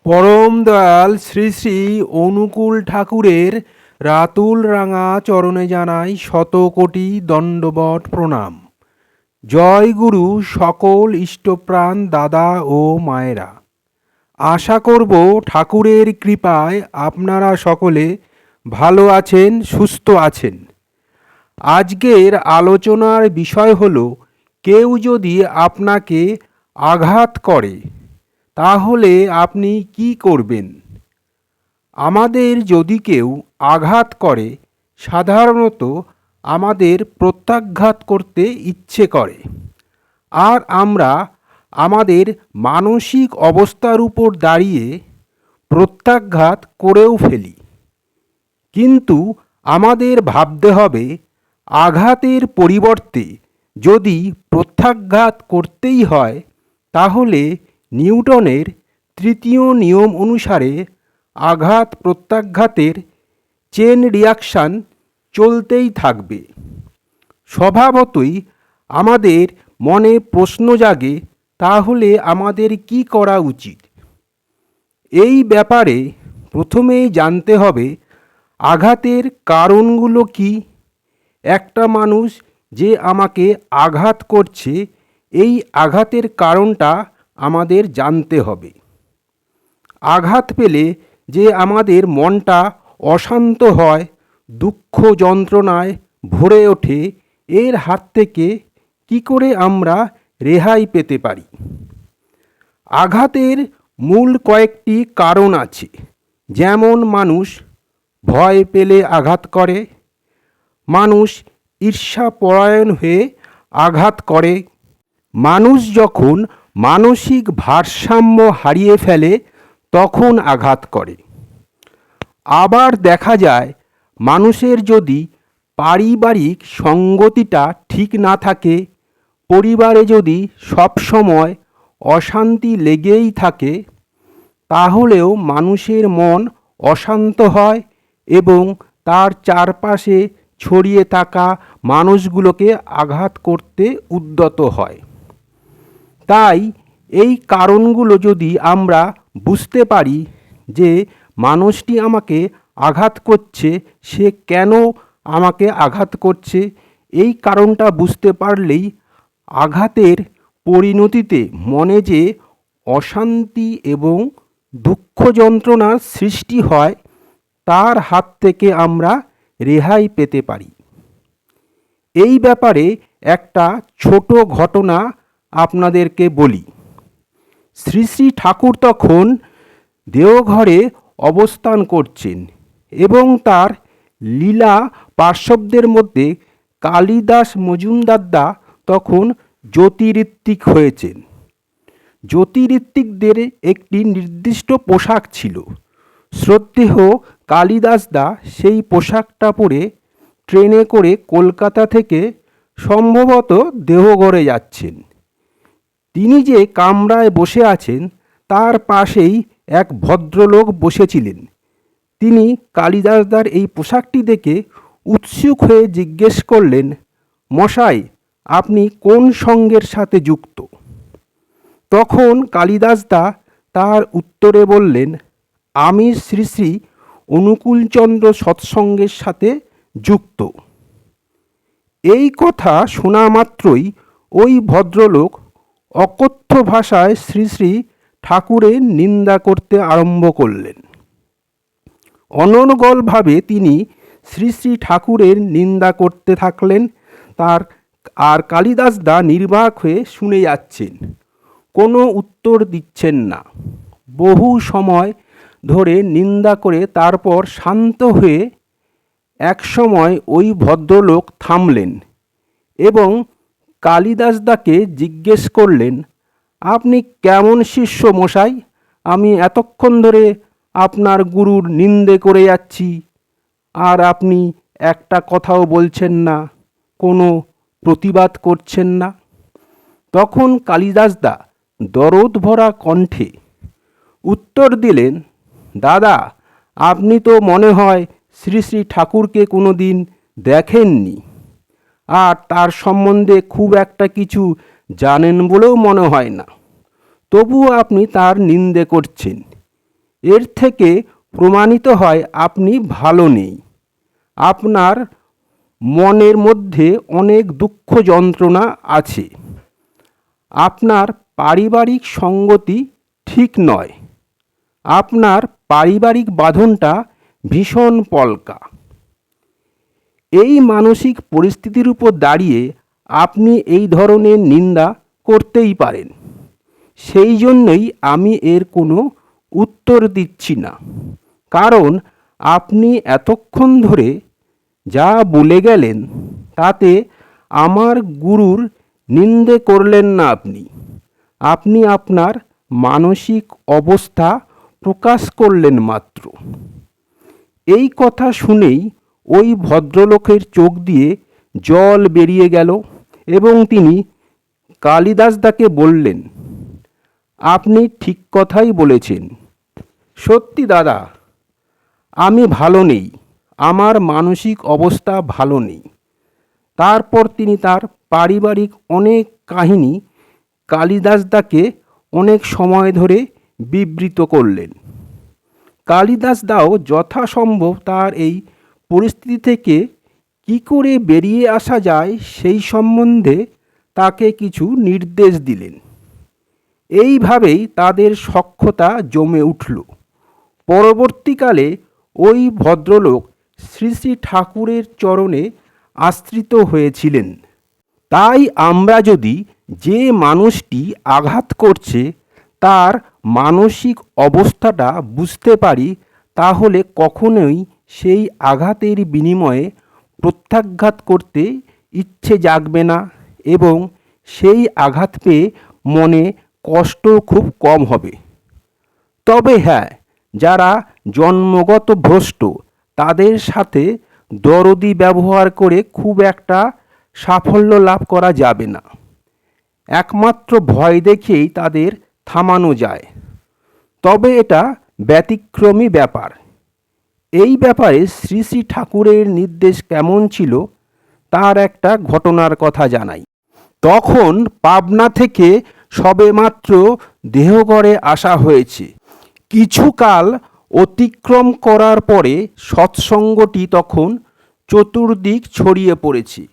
পরম দয়াল শ্রী শ্রী অনুকূল ঠাকুরের রাতুল রাঙা চরণে জানাই শত কোটি দণ্ডবট প্রণাম। জয় গুরু সকল ইষ্টপ্রাণ দাদা ও মায়েরা। আশা করব ঠাকুরের কৃপায় আপনারা সকলে ভালো আছেন, সুস্থ আছেন। আজকের আলোচনার বিষয় হলো, কেউ যদি আপনাকে আঘাত করে তাহলে আপনি কি করবেন? আমাদের যদি কেউ আঘাত করে, সাধারণত আমাদের প্রত্যাঘাত করতে ইচ্ছে করে, আর আমরা আমাদের মানসিক অবস্থার উপর দাঁড়িয়ে প্রত্যাঘাত করেও ফেলি। কিন্তু আমাদের ভাবতে হবে, আঘাতের পরিবর্তে যদি প্রত্যাঘাত করতেই হয়, তাহলে নিউটনের তৃতীয় নিয়ম অনুসারে আঘাত প্রত্যাঘাতের চেন রিয়াকশান চলতেই থাকবে। স্বভাবতই আমাদের মনে প্রশ্ন জাগে, তাহলে আমাদের কি করা উচিত? এই ব্যাপারে প্রথমেই জানতে হবে আঘাতের কারণগুলো কি। একটা মানুষ যে আমাকে আঘাত করছে, এই আঘাতের কারণটা আমাদের জানতে হবে। আঘাত পেলে যে আমাদের মনটা অশান্ত হয়, দুঃখ যন্ত্রণায় ভরে ওঠে, এর হাত থেকে কি করে আমরা রেহাই পেতে পারি? আঘাতের মূল কয়েকটি কারণ আছে। যেমন, মানুষ ভয় পেলে আঘাত করে, মানুষ ঈর্ষাপরায়ণ হয়ে আঘাত করে, মানুষ যখন মানসিক ভারসাম্য হারিয়ে ফেলে তখন আঘাত করে। আবার দেখা যায়, মানুষের যদি পারিবারিক সঙ্গতিটা ঠিক না থাকে, পরিবারে যদি সবসময় অশান্তি লেগেই থাকে, তাহলেও মানুষের মন অশান্ত হয় এবং তার চারপাশে ছড়িয়ে থাকা মানুষগুলোকে আঘাত করতে উদ্যত হয়। তাই এই কারণগুলো যদি আমরা বুঝতে পারি যে মানুষটি আমাকে আঘাত করছে, সে কেন আমাকে আঘাত করছে, এই কারণটা বুঝতে পারলেই আঘাতের পরিণতিতে মনে যে অশান্তি এবং দুঃখ যন্ত্রণার সৃষ্টি হয়, তার হাত থেকে আমরা রেহাই পেতে পারি। এই ব্যাপারে একটা ছোট ঘটনা আপনাদেরকে বলি। শ্রী শ্রী ঠাকুর তখন দেওঘরে অবস্থান করছেন এবং তার লীলা পার্শ্বদের মধ্যে কালিদাস মজুমদারদা তখন জ্যোতিঋত্বিক হয়েছেন। জ্যোতিঋত্বিকদের একটি নির্দিষ্ট পোশাক ছিল। শ্রদ্ধেয় কালিদাসদা সেই পোশাকটা পরে ট্রেনে করে কলকাতা থেকে সম্ভবত দেওঘরে যাচ্ছেন। তিনি যে কামরায় বসে আছেন, তার পাশেই এক ভদ্রলোক বসেছিলেন। তিনি কালিদাসদার এই পোশাকটি দেখে উৎসুক হয়ে জিজ্ঞেস করলেন, মশাই, আপনি কোন সঙ্গের সাথে যুক্ত? তখন কালিদাসদা তার উত্তরে বললেন, আমি শ্রী শ্রী অনুকূলচন্দ্র সৎসঙ্গের সাথে যুক্ত। এই কথা শোনা মাত্রই ওই ভদ্রলোক অকথ্য ভাষায় শ্রী শ্রী ঠাকুরের নিন্দা করতে আরম্ভ করলেন। অনর্গলভাবে তিনি শ্রী শ্রী ঠাকুরের নিন্দা করতে থাকলেন। আর কালিদাসদা নির্বাক হয়ে শুনে যাচ্ছেন, কোনো উত্তর দিচ্ছেন না। বহু সময় ধরে নিন্দা করে তারপর শান্ত হয়ে একসময় ওই ভদ্রলোক থামলেন এবং কালিদাসদাকে জিজ্ঞেস করলেন, আপনি কেমন শিষ্য মশাই? আমি এতক্ষণ ধরে আপনার গুরুর নিন্দে করে যাচ্ছি, আর আপনি একটা কথাও বলছেন না, কোনো প্রতিবাদ করছেন না। তখন কালিদাসদা দরদ ভরা কণ্ঠে উত্তর দিলেন, দাদা, আপনি তো মনে হয় শ্রী শ্রী ঠাকুরকে কোনো দিন দেখেননি, আর তার সম্বন্ধে খুব একটা কিছু জানেন বলেও মনে হয় না। তবুও আপনি তার নিন্দে করছেন। এর থেকে প্রমাণিত হয় আপনি ভালো নেই। আপনার মনের মধ্যে অনেক দুঃখ যন্ত্রণা আছে। আপনার পারিবারিক সঙ্গতি ঠিক নয়। আপনার পারিবারিক বাঁধনটা ভীষণ পলকা। এই মানসিক পরিস্থিতির উপর দাঁড়িয়ে আপনি এই ধরনের নিন্দা করতেই পারেন। সেই জন্যই আমি এর কোনো উত্তর দিচ্ছি না, কারণ আপনি এতক্ষণ ধরে যা বলে গেলেন তাতে আমার গুরুর নিন্দে করলেন না। আপনি আপনার মানসিক অবস্থা প্রকাশ করলেন মাত্র। এই কথা শুনেই ওই ভদ্রলোকের চোখ দিয়ে জল বেরিয়ে গেল এবং তিনি কালিদাসদাকে বললেন, আপনি ঠিক কথাই বলেছেন। সত্যি দাদা, আমি ভালো নেই, আমার মানসিক অবস্থা ভালো নেই। তারপর তিনি তার পারিবারিক অনেক কাহিনী কালিদাসদাকে অনেক সময় ধরে বিবৃত করলেন। কালিদাসদাও যথাসম্ভব তার এই পরিস্থিতি থেকে কী করে বেরিয়ে আসা যায় সেই সম্বন্ধে তাকে কিছু নির্দেশ দিলেন। এইভাবেই তাদের সখ্যতা জমে উঠল। পরবর্তীকালে ওই ভদ্রলোক শ্রী শ্রী ঠাকুরের চরণে আশ্রিত হয়েছিলেন। তাই আমরা যদি যে মানুষটি আঘাত করছে তার মানসিক অবস্থাটা বুঝতে পারি, তাহলে কখনোই সেই আঘাতের বিনিময়ে প্রত্যাঘাত করতে ইচ্ছে জাগবে না এবং সেই আঘাত পেয়ে মনে কষ্ট খুব কম হবে। তবে হ্যাঁ, যারা জন্মগত ভ্রষ্ট তাদের সাথে দরদি ব্যবহার করে খুব একটা সাফল্য লাভ করা যাবে না। একমাত্র ভয় দেখেই তাদের থামানো যায়। তবে এটা ব্যতিক্রমী ব্যাপার। এই ব্যাপারে শ্রী শ্রী ঠাকুরের নির্দেশ কেমন ছিল তার একটা ঘটনার কথা জানাই। তখন পাবনা থেকে সবেমাত্র দেহগড়ে আসা হয়েছে। কিছুকাল অতিক্রম করার পরে সৎসঙ্গটি তখন চতুর্দিক ছড়িয়ে পড়েছে।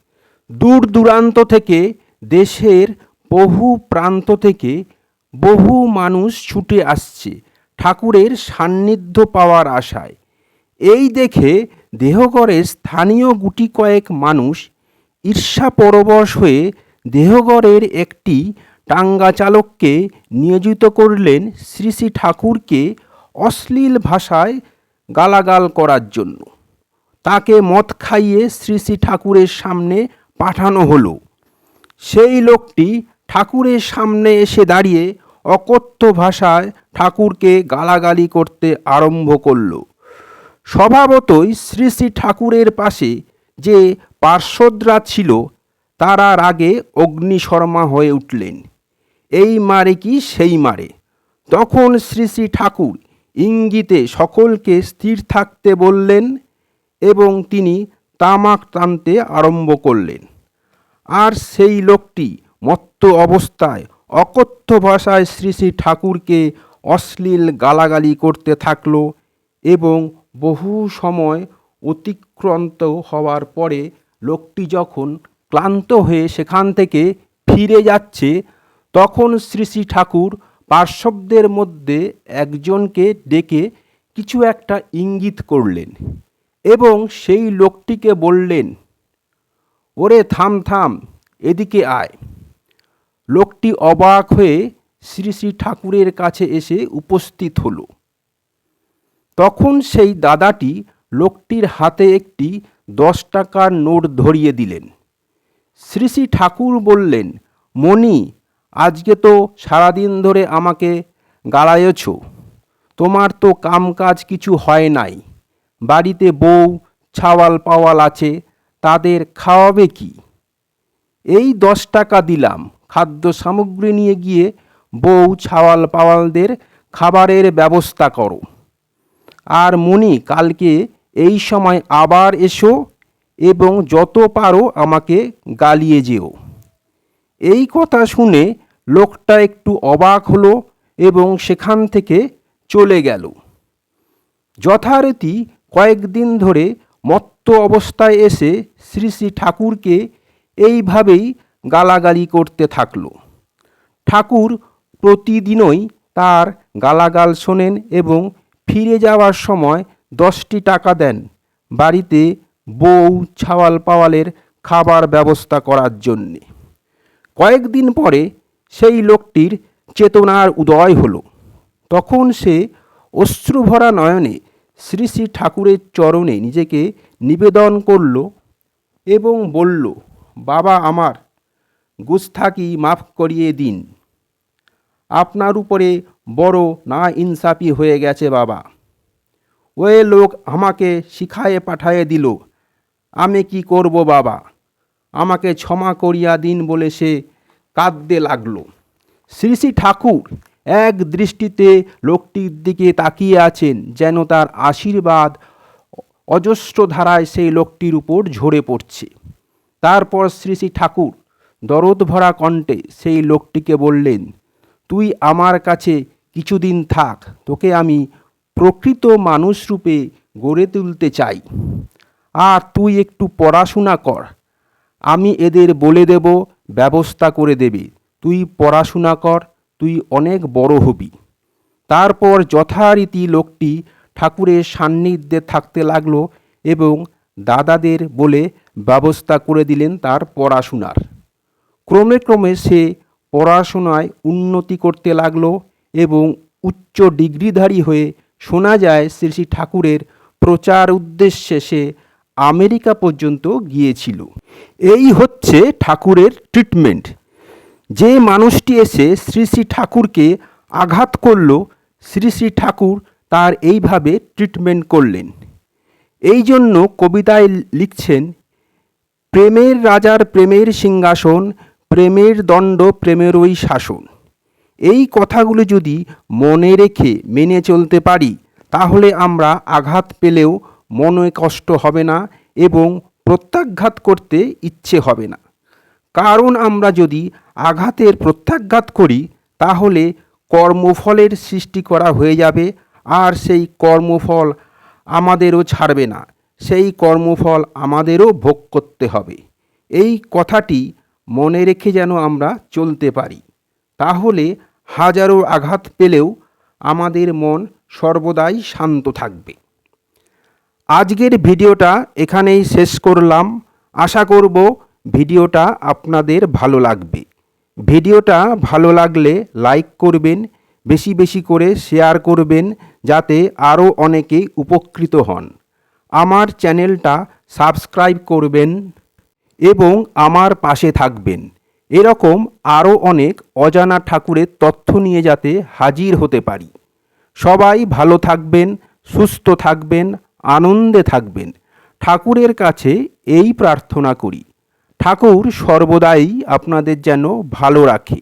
দূর দূরান্ত থেকে, দেশের বহু প্রান্ত থেকে বহু মানুষ ছুটে আসছে ঠাকুরের সান্নিধ্য পাওয়ার আশায়। এই দেখে দেহগড়ের স্থানীয় গুটি কয়েক মানুষ ঈর্ষাপরবশ হয়ে দেহগড়ের একটি টাঙ্গা চালককে নিয়োজিত করলেন শ্রী শ্রী ঠাকুরকে অশ্লীল ভাষায় গালাগাল করার জন্য। তাকে মদ খাইয়ে শ্রী শ্রী ঠাকুরের সামনে পাঠানো হলো। সেই লোকটি ঠাকুরের সামনে এসে দাঁড়িয়ে অকথ্য ভাষায় ঠাকুরকে গালাগালি করতে আরম্ভ করল। স্বভাবতই শ্রী শ্রী ঠাকুরের পাশে যে পার্শ্বদরা ছিল তারা রাগে অগ্নিশর্মা হয়ে উঠলেন। এই মারে কি সেই মারে। তখন শ্রী শ্রী ঠাকুর ইঙ্গিতে সকলকে স্থির থাকতে বললেন এবং তিনি তামাক টানতে আরম্ভ করলেন। আর সেই লোকটি মত্ত অবস্থায় অকথ্য ভাষায় শ্রী শ্রী ঠাকুরকে অশ্লীল গালাগালি করতে থাকল এবং বহু সময় অতিক্রান্ত হওয়ার পরে লোকটি যখন ক্লান্ত হয়ে সেখান থেকে ফিরে যাচ্ছে, তখন শ্রী শ্রী ঠাকুর পার্শ্বদের মধ্যে একজনকে ডেকে কিছু একটা ইঙ্গিত করলেন এবং সেই লোকটিকে বললেন, ওরে থাম থাম, এদিকে আয়। লোকটি অবাক হয়ে শ্রী শ্রী ঠাকুরের কাছে এসে উপস্থিত হলো। তখন সেই দাদাটি লোকটির হাতে একটি 10 টাকার নোট ধরিয়ে দিলেন। শ্রী শ্রী ঠাকুর বললেন, মণি, আজকে তো সারাদিন ধরে আমাকে গালায়ছ। তোমার তো কামকাজ কিছু হয় নাই। বাড়িতে বউ ছাওয়াল পাওয়াল আছে, তাদের খাওয়াবে কি? এই 10 টাকা দিলাম, খাদ্য সামগ্রী নিয়ে গিয়ে বউ ছাওয়াল পাওয়ালদের খাবারের ব্যবস্থা করো। আর মণি, কালকে এই সময় আবার এসো এবং যত পারো আমাকে গালিয়ে যেও। এই কথা শুনে লোকটা একটু অবাক হলো এবং সেখান থেকে চলে গেল। যথারীতি কয়েকদিন ধরে মত্ত অবস্থায় এসে শ্রী শ্রী ঠাকুরকে এইভাবেই গালাগালি করতে থাকল। ঠাকুর প্রতিদিনই তার গালাগাল শোনেন এবং ফিরে যাওয়ার সময় 10টি টাকা দেন বাড়িতে বউ ছাওয়াল পাওয়ালের খাবার ব্যবস্থা করার জন্যে। কয়েকদিন পরে সেই লোকটির চেতনার উদয় হলো। তখন সে অশ্রুভরা নয়নে শ্রী শ্রী ঠাকুরের চরণে নিজেকে নিবেদন করল এবং বলল, বাবা, আমার গুস্তাখি মাফ করিয়ে দিন। আপনার উপরে বড় না ইনসাফি হয়ে গেছে বাবা। ওই লোক আমাকে শিখায়ে পাঠায়ে দিল, আমি কি করব বাবা, আমাকে ক্ষমা করিয়া দিন বলে সে কাঁদতে লাগল। শ্রী শ্রী ঠাকুর এক দৃষ্টিতে লোকটির দিকে তাকিয়ে আছেন, যেন তার আশীর্বাদ অজস্র ধারায় সেই লোকটির উপর ঝরে পড়ছে। তারপর শ্রী শ্রী ঠাকুর দরদ ভরা কণ্ঠে সেই লোকটিকে বললেন, তুই আমার কাছে কিছুদিন থাক, তোকে আমি প্রকৃত মানুষরূপে গড়ে তুলতে চাই। আর তুই একটু পড়াশোনা কর, আমি এদের বলে দেব, ব্যবস্থা করে দেবে। তুই পড়াশোনা কর, তুই অনেক বড় হবি। তারপর যথারীতি লোকটি ঠাকুরের সান্নিধ্যে থাকতে লাগলো এবং দাদাদের বলে ব্যবস্থা করে দিলেন তার পড়াশোনার। ক্রমে ক্রমে সে পড়াশোনায় উন্নতি করতে লাগলো এবং উচ্চ ডিগ্রিধারী হয়ে শোনা যায় শ্রী শ্রী ঠাকুরের প্রচার উদ্দেশ্যে সে আমেরিকা পর্যন্ত গিয়েছিল। এই হচ্ছে ঠাকুরের ট্রিটমেন্ট। যে মানুষটি এসে শ্রী শ্রী ঠাকুরকে আঘাত করল, শ্রী শ্রী ঠাকুর তার এইভাবে ট্রিটমেন্ট করলেন। এই জন্য কবিতায় লিখছেন, প্রেমের রাজার প্রেমের সিংহাসন, প্রেমের দণ্ড প্রেমেরই শাসন। এই কথাগুলো যদি মনে রেখে মেনে চলতে পারি, তাহলে আমরা আঘাত পেলেও মনে কষ্ট হবে না এবং প্রত্যাঘাত করতে ইচ্ছে হবে না। কারণ আমরা যদি আঘাতের প্রত্যাঘাত করি, তাহলে কর্মফলের সৃষ্টি করা হয়ে যাবে, আর সেই কর্মফল আমাদেরও ছাড়বে না, সেই কর্মফল আমাদেরও ভোগ করতে হবে। এই কথাটি মনে রেখে যেন আমরা চলতে পারি, তাহলে হাজারো আঘাত পেলেও আমাদের মন সর্বদাই শান্ত থাকবে। আজকের ভিডিওটা এখানেই শেষ করলাম। আশা করব ভিডিওটা আপনাদের ভালো লাগবে। ভিডিওটা ভালো লাগলে লাইক করবেন, বেশি বেশি করে শেয়ার করবেন, যাতে আরও অনেকে উপকৃত হন। আমার চ্যানেলটা সাবস্ক্রাইব করবেন এবং আমার পাশে থাকবেন। এরকম আরও অনেক অজানা ঠাকুরের তথ্য নিয়ে যাতে হাজির হতে পারি। সবাই ভালো থাকবেন, সুস্থ থাকবেন, আনন্দে থাকবেন। ঠাকুরের কাছে এই প্রার্থনা করি, ঠাকুর সর্বদাই আপনাদের যেন ভালো রাখে।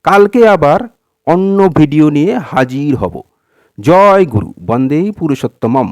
কালকে আবার অন্য ভিডিও নিয়ে হাজির হব। জয় গুরু, বন্দে পুরুষোত্তমম।